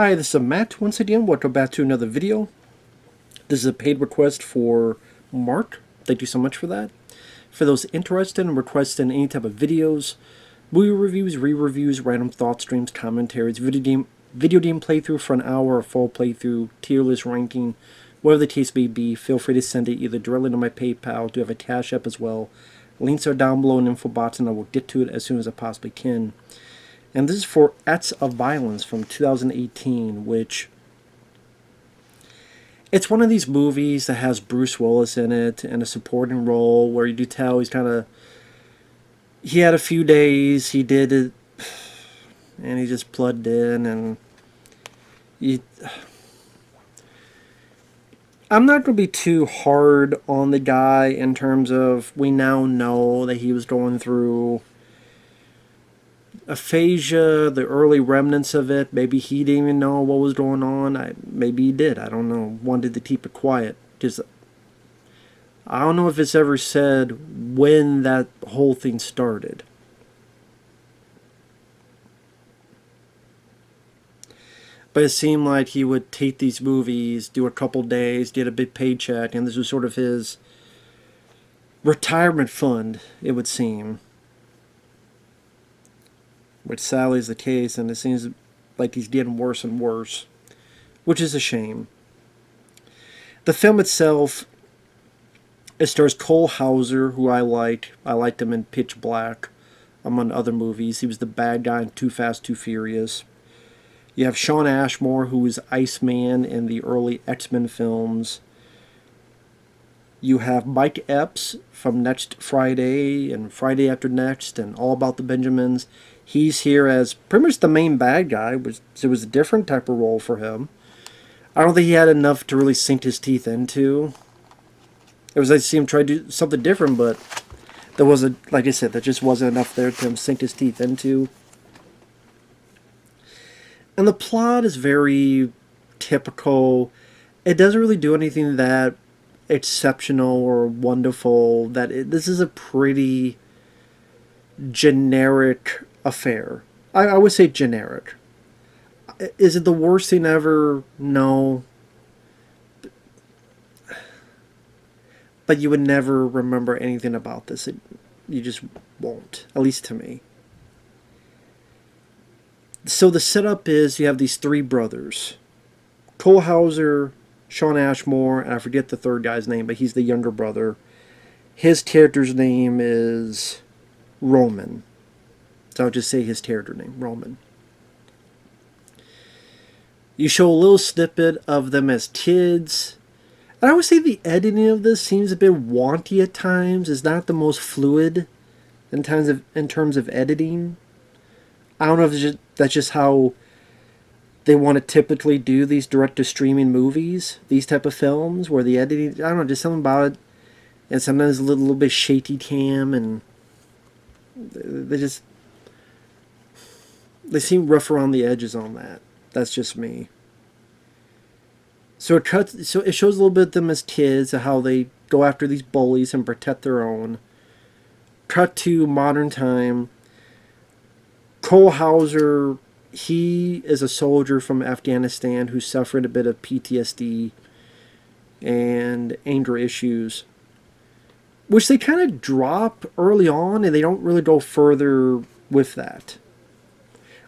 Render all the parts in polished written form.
Hi, this is Matt once again. Welcome back to another video. This is a paid request for Mark. Thank you so much for that. For those interested in requesting any type of videos, movie reviews, re-reviews, random thought streams, commentaries, video game playthrough for an hour, a full playthrough, tier list ranking, whatever the case may be, feel free to send it either directly to my PayPal. I do have a CashApp as well. Links are down below in info box, and I will get to it as soon as I possibly can. And this is for Acts of Violence from 2018, which it's one of these movies that has Bruce Willis in it and a supporting role where you do tell he had a few days, he did it, and he just plugged in, and I'm not going to be too hard on the guy in terms of we now know that he was going through aphasia, the early remnants of it. Maybe he didn't even know what was going on. Maybe he did. I don't know. Wanted to keep it quiet. Because I don't know if it's ever said when that whole thing started. But it seemed like he would take these movies, do a couple days, get a big paycheck, and this was sort of his retirement fund, it would seem. Which sadly is the case, and it seems like he's getting worse and worse, which is a shame. The film itself, it stars Cole Hauser, who I like. I liked him in Pitch Black, among other movies. He was the bad guy in Too Fast, Too Furious. You have Shawn Ashmore, who was Iceman in the early X-Men films. You have Mike Epps from Next Friday and Friday After Next and All About the Benjamins. He's here as pretty much the main bad guy. It was a different type of role for him. I don't think he had enough to really sink his teeth into. It was like to see him try to do something different, but there wasn't, like I said, there just wasn't enough there to him sink his teeth into. And the plot is very typical. It doesn't really do anything that exceptional or wonderful. This is a pretty generic affair. I would say generic. Is it the worst thing ever? No. But you would never remember anything about this. You just won't. At least to me. So the setup is you have these three brothers. Cole Hauser, Shawn Ashmore, and I forget the third guy's name, but he's the younger brother. His character's name is Roman. So I'll just say his character name, Roman. You show a little snippet of them as kids. And I would say the editing of this seems a bit wonky at times. It's not the most fluid in terms of editing. I don't know if that's just how they want to typically do these direct-to-streaming movies, these type of films, where the editing, I don't know, just something about it, and sometimes a little bit shaky cam, and they seem rough around the edges on that. That's just me. So it shows a little bit of them as kids, how they go after these bullies and protect their own. Cut to modern time. Cole Hauser, he is a soldier from Afghanistan who suffered a bit of PTSD and anger issues, which they kind of drop early on, and they don't really go further with that.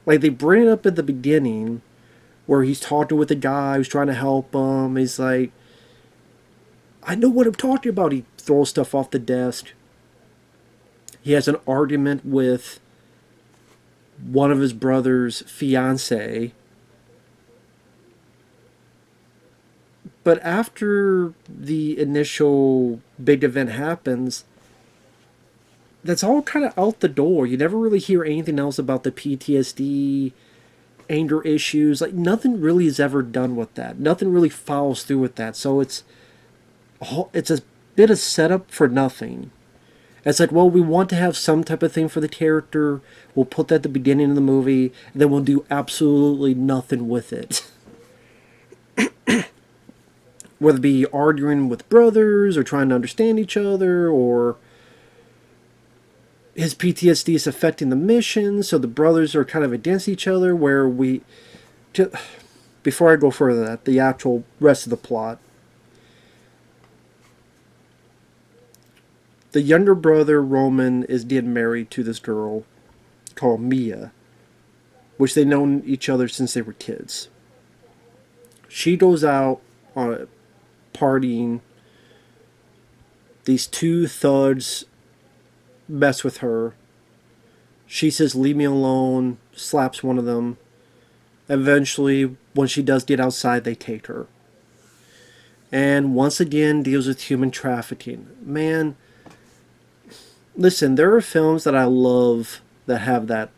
Like, they bring it up at the beginning where he's talking with a guy who's trying to help him. He's like, I know what I'm talking about. He throws stuff off the desk. He has an argument with one of his brother's fiance. But after the initial big event happens, that's all kind of out the door. You never really hear anything else about the PTSD, anger issues. Like, nothing really is ever done with that. Nothing really follows through with that. So it's a bit of setup for nothing. It's like, well, we want to have some type of thing for the character. We'll put that at the beginning of the movie, and then we'll do absolutely nothing with it. Whether it be arguing with brothers, or trying to understand each other, or his PTSD is affecting the mission, so the brothers are kind of against each other, where we... before I go further, that the actual rest of the plot. The younger brother, Roman, is getting married to this girl called Mia, which they've known each other since they were kids. She goes out on a partying. These two thugs mess with her. She says, "Leave me alone," slaps one of them. Eventually, when she does get outside, they take her. And once again, deals with human trafficking. Man, listen, there are films that I love that have that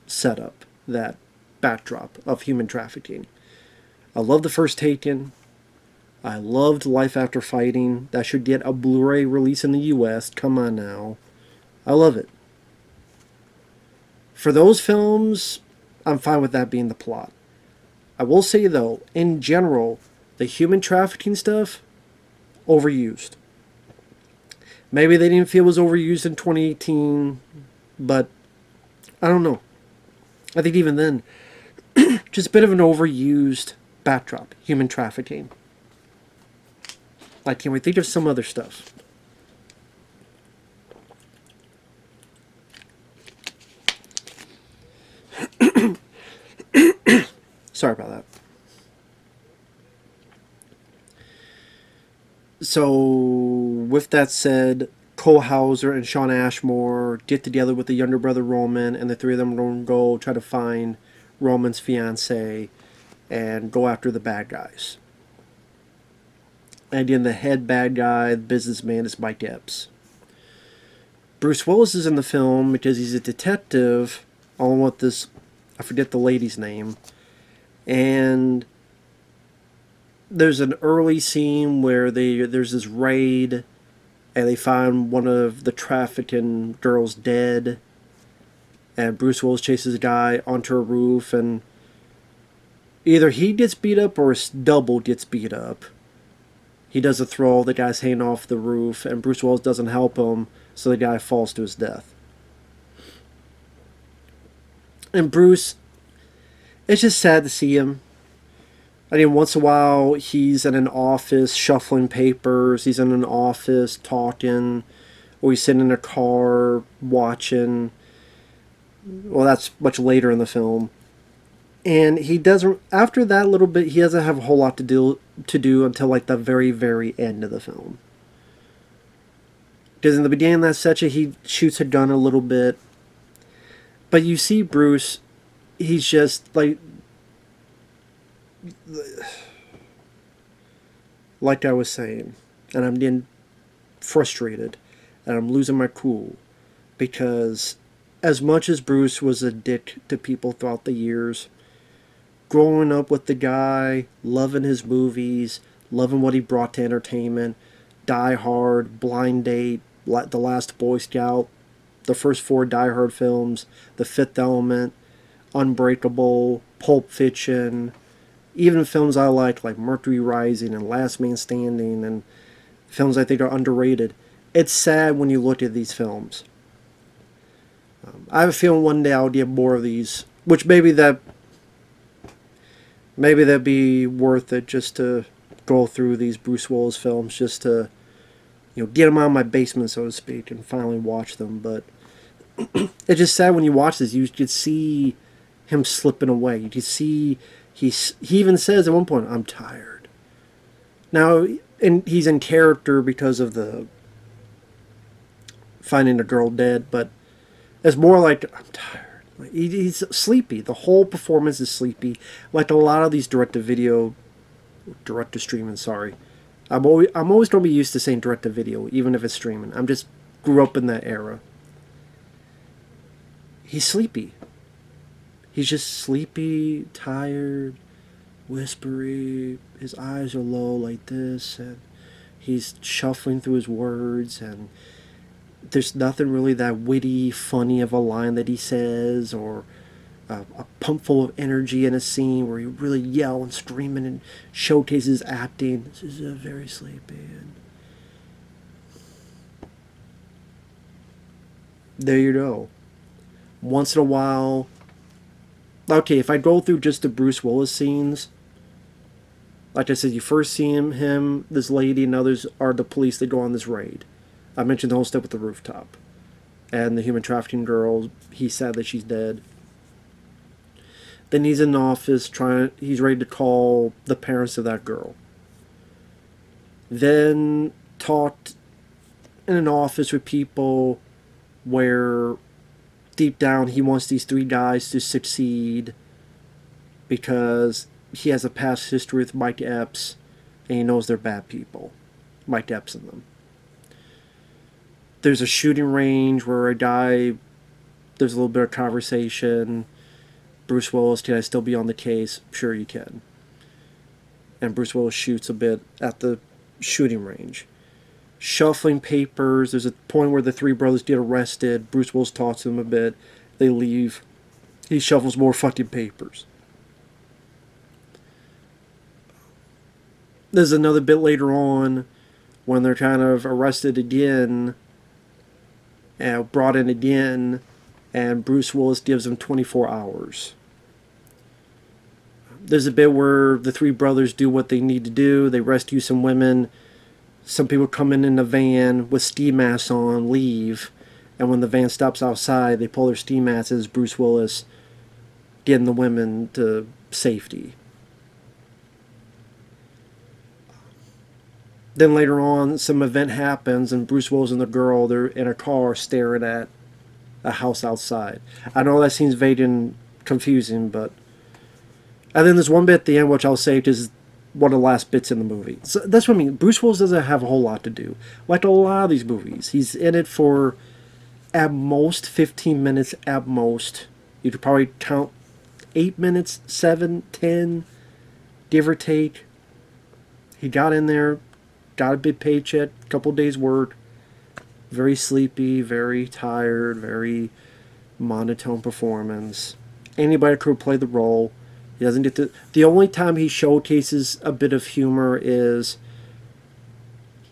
setup, that backdrop of human trafficking. I love The First Taken. I loved Life After Fighting. That should get a Blu-ray release in the US. Come on now. I love it. For those films, I'm fine with that being the plot. I will say, though, in general, the human trafficking stuff, overused. Maybe they didn't feel it was overused in 2018, but I don't know. I think even then, just a bit of an overused backdrop, human trafficking. Like, can we think of some other stuff? Sorry about that. So, with that said, Cole Hauser and Shawn Ashmore get together with the younger brother Roman, and the three of them don't go try to find Roman's fiancée and go after the bad guys. And then the head bad guy, the businessman, is Mike Epps. Bruce Willis is in the film because he's a detective, along with this, I forget the lady's name, and there's an early scene where there's this raid, and they find one of the trafficking girls dead, and Bruce Willis chases a guy onto a roof, and either he gets beat up or his double gets beat up. He does a throw, the guy's hanging off the roof, and Bruce Willis doesn't help him, so the guy falls to his death. And Bruce, it's just sad to see him. I mean, once in a while, he's in an office shuffling papers, he's in an office talking, or he's sitting in a car watching. Well, that's much later in the film. And he doesn't, after that little bit, he doesn't have a whole lot to do until like the very, very end of the film. Because in the beginning of that section, he shoots a gun a little bit. But you see Bruce, he's just like I was saying, and I'm getting frustrated, and I'm losing my cool, because as much as Bruce was a dick to people throughout the years, growing up with the guy, loving his movies, loving what he brought to entertainment, Die Hard, Blind Date, The Last Boy Scout, the first 4 Die Hard films, The Fifth Element, Unbreakable, Pulp Fiction, even films I like Mercury Rising and Last Man Standing, and films I think are underrated. It's sad when you look at these films. I have a feeling one day I'll get more of these, which maybe that'd be worth it, just to go through these Bruce Willis films, just to get them out of my basement, so to speak, and finally watch them. But it's just sad when you watch this. You could see him slipping away. You could see he even says at one point, "I'm tired." Now, and he's in character because of the finding a girl dead, but it's more like, "I'm tired." He's sleepy. The whole performance is sleepy. Like a lot of these direct-to-streaming, sorry. I'm always going to be used to saying direct-to-video, even if it's streaming. I'm just grew up in that era. He's sleepy. He's just sleepy, tired, whispery. His eyes are low like this, and he's shuffling through his words, and there's nothing really that witty, funny of a line that he says, or a pump full of energy in a scene where he really yell and screaming and showcases acting. This is very sleepy. And there you go. Once in a while, Okay, if I go through just the Bruce Willis scenes, like I said, you first see him, this lady, and others are the police that go on this raid. I mentioned the whole stuff with the rooftop. And the human trafficking girl, he's sad that she's dead. Then he's in the office, he's ready to call the parents of that girl. Then talked in an office with people where deep down he wants these three guys to succeed because he has a past history with Mike Epps and he knows they're bad people. Mike Epps and them. There's a shooting range where there's a little bit of conversation. Bruce Willis, can I still be on the case? Sure you can. And Bruce Willis shoots a bit at the shooting range. Shuffling papers. There's a point where the three brothers get arrested. Bruce Willis talks to them a bit. They leave. He shuffles more fucking papers. There's another bit later on when they're kind of arrested again and brought in again, and Bruce Willis gives them 24 hours. There's a bit where the three brothers do what they need to do. They rescue some women. Some people come in a van with ski masks on, leave, and when the van stops outside, they pull their ski masks as Bruce Willis getting the women to safety. Then later on, some event happens, and Bruce Willis and the girl, they're in a car staring at a house outside. I know that seems vague and confusing, but... And then there's one bit at the end, which I'll say is one of the last bits in the movie. So that's what I mean. Bruce Willis doesn't have a whole lot to do. Like a lot of these movies. He's in it for, at most, 15 minutes, at most. You could probably count 8 minutes, 7, 10, give or take. He got in there, got a big paycheck, a couple days' work. Very sleepy, very tired, very monotone performance. Anybody could play the role. He doesn't get to... The only time he showcases a bit of humor is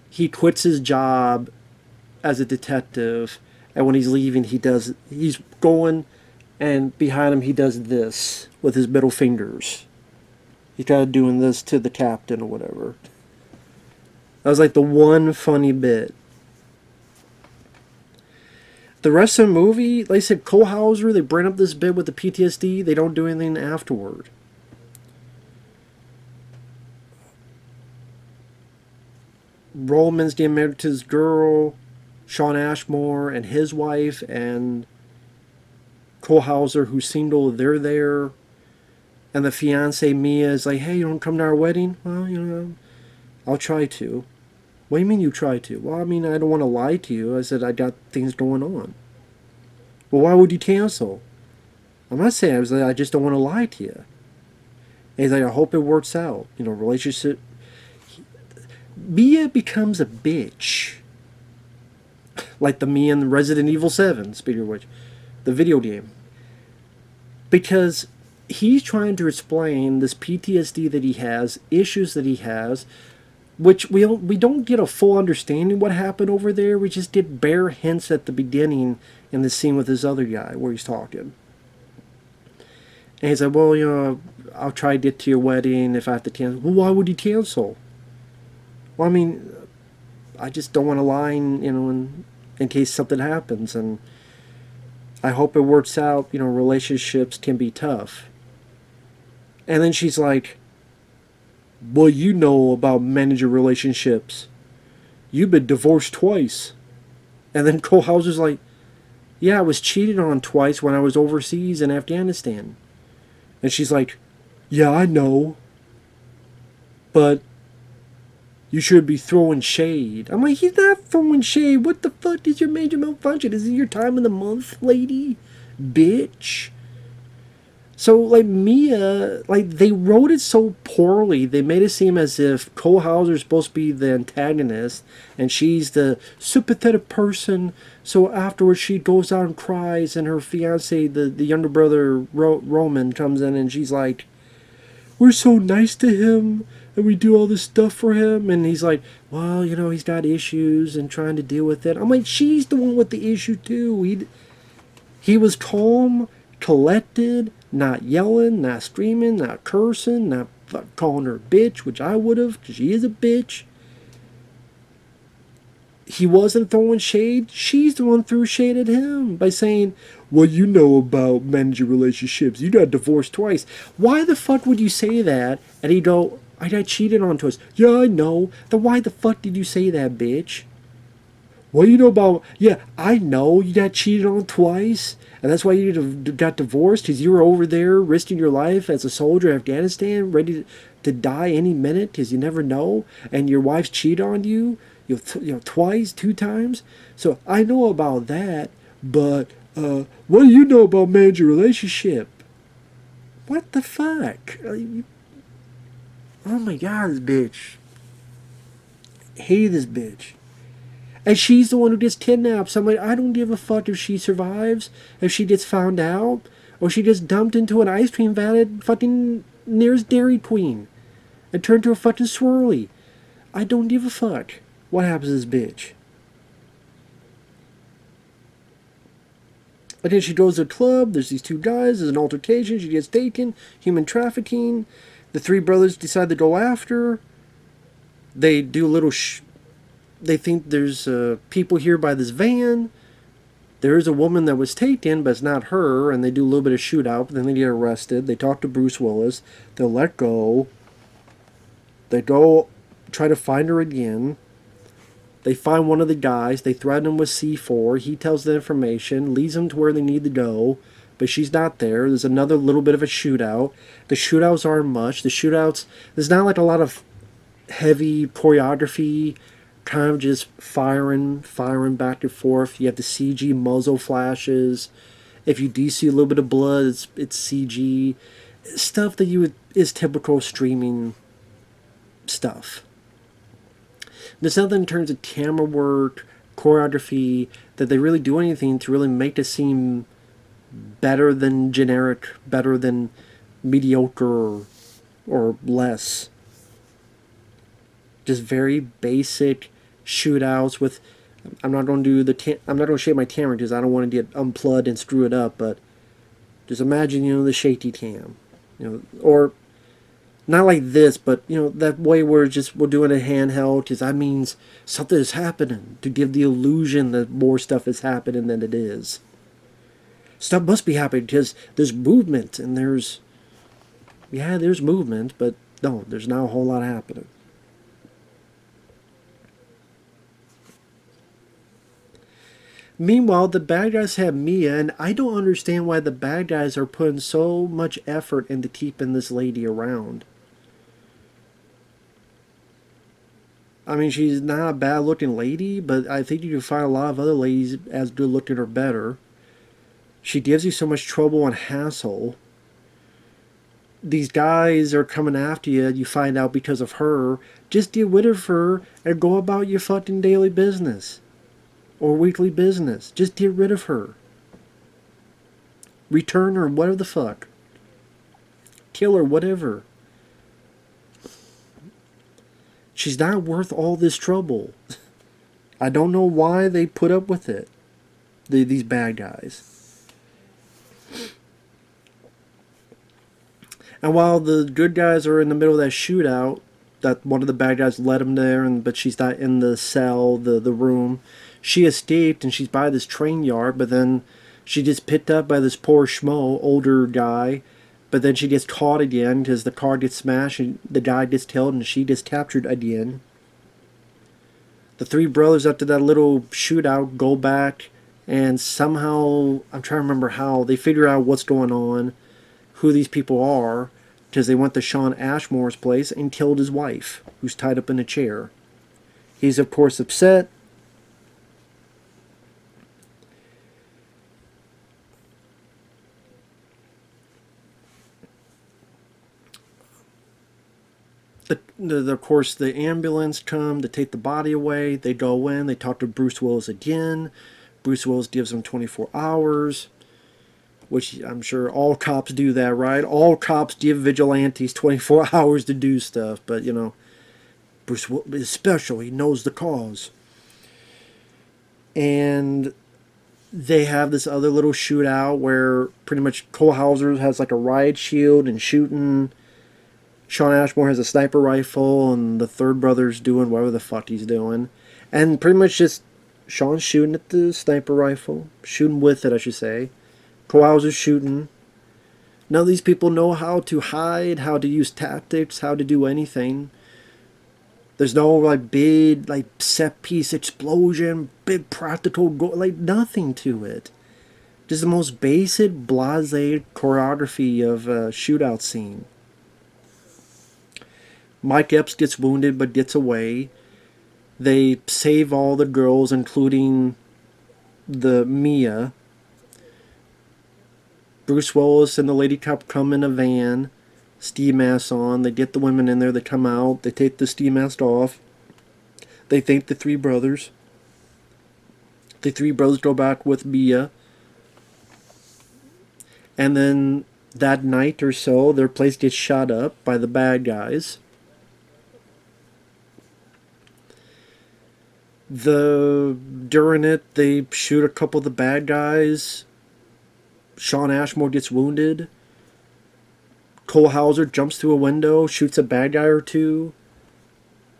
he quits his job as a detective, and when he's leaving, he's going, and behind him he does this with his middle fingers. He's kind of doing this to the captain or whatever. That was like the one funny bit. The rest of the movie, like I said, Cole Hauser, they bring up this bit with the PTSD. They don't do anything afterward. Roman's getting married to his girl, Shawn Ashmore, and his wife, and Cole Hauser, who's single, they're there. And the fiance, Mia, is like, hey, you don't come to our wedding? Well, I'll try to. What do you mean you try to? Well, I mean, I don't want to lie to you. I said, I got things going on. Well, why would you cancel? I'm not saying, I just don't want to lie to you. And he's like, I hope it works out. Relationship. Mia becomes a bitch. Like the Mia in Resident Evil 7, speaking of which. The video game. Because he's trying to explain this PTSD that he has, issues that he has, which we don't get a full understanding what happened over there. We just get bare hints at the beginning in the scene with this other guy where he's talking. And he's like, well, I'll try to get to your wedding if I have to cancel. Well, why would you cancel? Well, I mean, I just don't want to lie, in case something happens. And I hope it works out. Relationships can be tough. And then she's like, well, you know about managing relationships. You've been divorced twice. And then Cole Hauser's like, yeah, I was cheated on twice when I was overseas in Afghanistan. And she's like, yeah, I know. But you should be throwing shade. I'm like, he's not throwing shade. What the fuck is your major malfunction? Is it your time of the month, lady? Bitch. So, Mia, they wrote it so poorly. They made it seem as if Cole Hauser's supposed to be the antagonist, and she's the sympathetic person. So afterwards, she goes out and cries, and her fiance, the younger brother, Roman, comes in, and she's like, we're so nice to him, and we do all this stuff for him. And he's like, well, he's got issues and trying to deal with it. I'm like, she's the one with the issue, too. He was calm, collected, Not yelling, not screaming, not cursing, not calling her a bitch, which I would have, because she is a bitch. He wasn't throwing shade. She's the one threw shade at him by saying, well, you know about managing relationships. You got divorced twice. Why the fuck would you say that? And he'd go, I got cheated on twice. Yeah, I know. Then why the fuck did you say that, bitch? Well, you know about, yeah, I know you got cheated on twice. And that's why you got divorced, because you were over there risking your life as a soldier in Afghanistan, ready to die any minute, because you never know. And your wife's cheated on you, twice, 2 times. So I know about that, but what do you know about managing a relationship? What the fuck? Oh my god, this bitch. Hate this bitch. And she's the one who gets kidnapped. So I'm like, I don't give a fuck if she survives, if she gets found out, or she gets dumped into an ice cream van at fucking nearest Dairy Queen and turned to a fucking swirly. I don't give a fuck what happens to this bitch. And then she goes to a club, there's these 2 guys, there's an altercation, she gets taken, human trafficking. The 3 brothers decide to go after her. They do a little they think there's people here by this van. There is a woman that was taken, but it's not her, and they do a little bit of shootout, but then they get arrested. They talk to Bruce Willis. They'll let go. They go try to find her again. They find one of the guys. They threaten him with C4. He tells the information, leads them to where they need to go, but she's not there. There's another little bit of a shootout. The shootouts aren't much. There's not like a lot of heavy choreography, kind of just firing back and forth. You have the CG muzzle flashes. If you do see a little bit of blood, it's CG. Stuff that is typical streaming stuff. There's nothing in terms of camera work, choreography, that they really do anything to really make it seem better than generic, better than mediocre or less. Just very basic shootouts with. I'm not going to shake my camera because I don't want to get unplugged and screw it up. But just imagine, the shaky cam, or not like this, but that way we're doing a handheld, because that means something is happening, to give the illusion that more stuff is happening than it is. Stuff must be happening because there's movement, and there's movement, but no, there's not a whole lot happening. Meanwhile, the bad guys have Mia, and I don't understand why the bad guys are putting so much effort into keeping this lady around. I mean, she's not a bad-looking lady, but I think you can find a lot of other ladies as good-looking or better. She gives you so much trouble and hassle. These guys are coming after you, you find out because of her. Just get rid of her and go about your fucking daily business. Or weekly business. Just get rid of her. Return her, whatever the fuck. Kill her, whatever. She's not worth all this trouble. I don't know why they put up with it. These bad guys. And while the good guys are in the middle of that shootout, that one of the bad guys led them there, but she's not in the cell, the room. She escaped, and she's by this train yard, but then she gets picked up by this poor schmo, older guy, but then she gets caught again because the car gets smashed, and the guy gets killed, and she gets captured again. The 3 brothers, after that little shootout, go back, and somehow, I'm trying to remember how, they figure out what's going on, who these people are, because they went to Shawn Ashmore's place and killed his wife, who's tied up in a chair. He's, of course, upset. Of course, the ambulance come to take the body away. They go in. They talk to Bruce Willis again. Bruce Willis gives them 24 hours, which I'm sure all cops do that, right? All cops give vigilantes 24 hours to do stuff, but, Bruce Willis is special. He knows the cause. And they have this other little shootout where pretty much Cole Hauser has like a riot shield and shooting. Shawn Ashmore has a sniper rifle, and the third brother's doing whatever the fuck he's doing. And pretty much just Shawn's shooting at the sniper rifle. Shooting with it, I should say. Cole Hauser's shooting. None of these people know how to hide, how to use tactics, how to do anything. There's no like big like set piece explosion, big practical like nothing to it. Just the most basic blasé choreography of a shootout scene. Mike Epps gets wounded but gets away. They save all the girls, including the Mia. Bruce Willis and the lady cop come in a van, ski masks on. They get the women in there. They come out. They take the ski mask off. They thank the three brothers. The three brothers go back with Mia. And then that night or so, their place gets shot up by the bad guys. During it, they shoot a couple of the bad guys. Shawn Ashmore gets wounded. Cole Hauser jumps through a window, shoots a bad guy or two.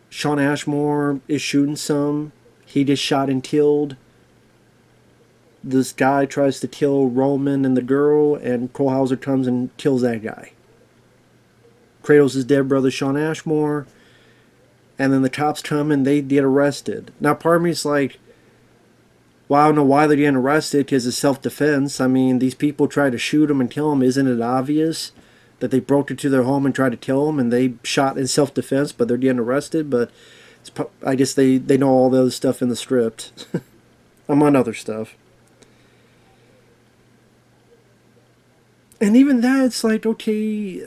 Shawn Ashmore is shooting some. He gets shot and killed. This guy tries to kill Roman and the girl, and Cole Hauser comes and kills that guy. Cradles his dead brother Shawn Ashmore, and then the cops come and they get arrested. Now part of me is like, well, I don't know why they're getting arrested, because it's self-defense. I mean, these people try to shoot him and kill him. Isn't it obvious that they broke into their home and tried to kill him, and they shot in self-defense, but they're getting arrested? But I guess they know all the other stuff in the script, among other stuff. And even that, it's like, okay,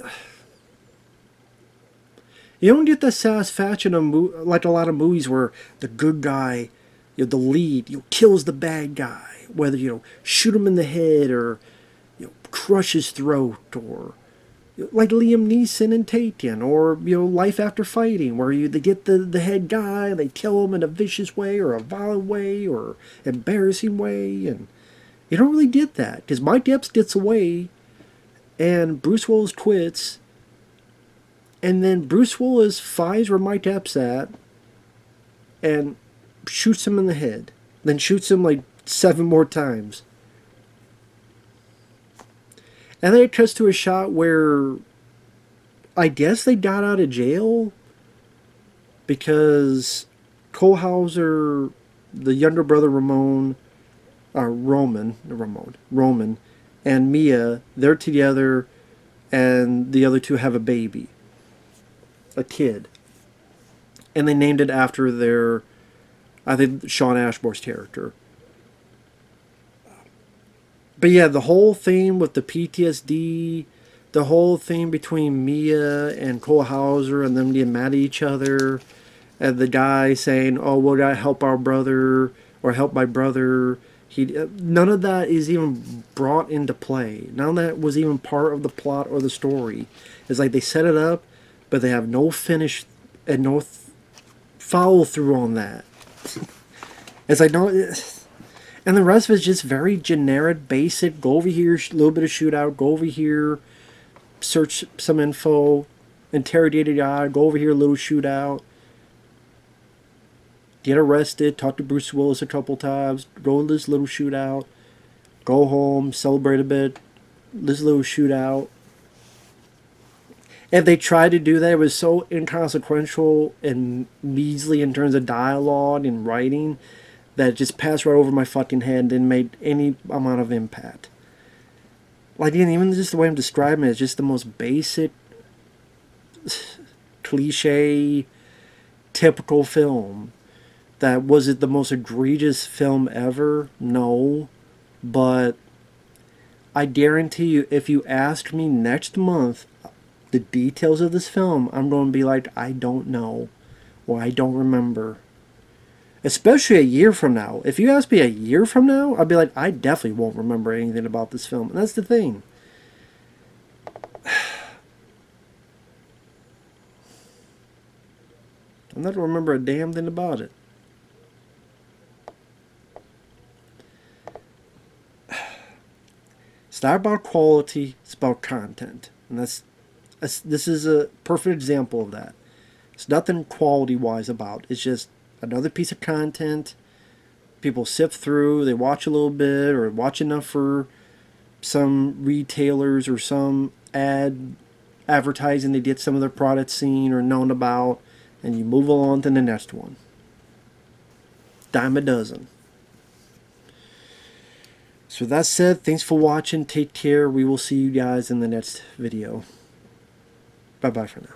you don't get the satisfaction of like a lot of movies where the good guy, the lead, kills the bad guy, whether shoot him in the head or crush his throat, or like Liam Neeson in Taken, or Life After Fighting, where they get the head guy, they kill him in a vicious way or a violent way or embarrassing way, and you don't really get that because Mike Epps gets away. And Bruce Willis quits. And then Bruce Willis finds where Mike Epps at and shoots him in the head. Then shoots him like 7 more times. And then it cuts to a shot where I guess they got out of jail because Cole Hauser, the younger brother Roman, and Mia, they're together, and the other two have a baby, a kid, and they named it after I think, Shawn Ashmore's character. But yeah, the whole thing with the PTSD, the whole thing between Mia and Cole Hauser and them getting mad at each other, and the guy saying, "Oh, we gotta help our brother," or "help my brother." None of that is even brought into play. None of that was even part of the plot or the story. It's like they set it up, but they have no finish and no follow through on that. It's like, no, and the rest of it's just very generic, basic. Go over here, a little bit of shootout. Go over here, search some info, interrogate a guy. Go over here, a little shootout. Get arrested, talk to Bruce Willis a couple times, go to this little shootout, go home, celebrate a bit, this little shootout. If they tried to do that, it was so inconsequential and measly in terms of dialogue and writing that it just passed right over my fucking head and didn't make any amount of impact. Like, even just the way I'm describing it is just the most basic, cliche, typical film. That was it the most egregious film ever? No. But I guarantee you, if you ask me next month the details of this film, I'm going to be like, I don't know. Or I don't remember. Especially a year from now. If you ask me a year from now, I'd be like, I definitely won't remember anything about this film. And that's the thing. I'm not going to remember a damn thing about it. It's not about quality, it's about content. And this is a perfect example of that. It's nothing quality-wise about. It's just another piece of content. People sift through, they watch a little bit, or watch enough for some retailers or some advertising to get some of their products seen or known about, and you move along to the next one. Dime a dozen. So that said, thanks for watching. Take care. We will see you guys in the next video. Bye-bye for now.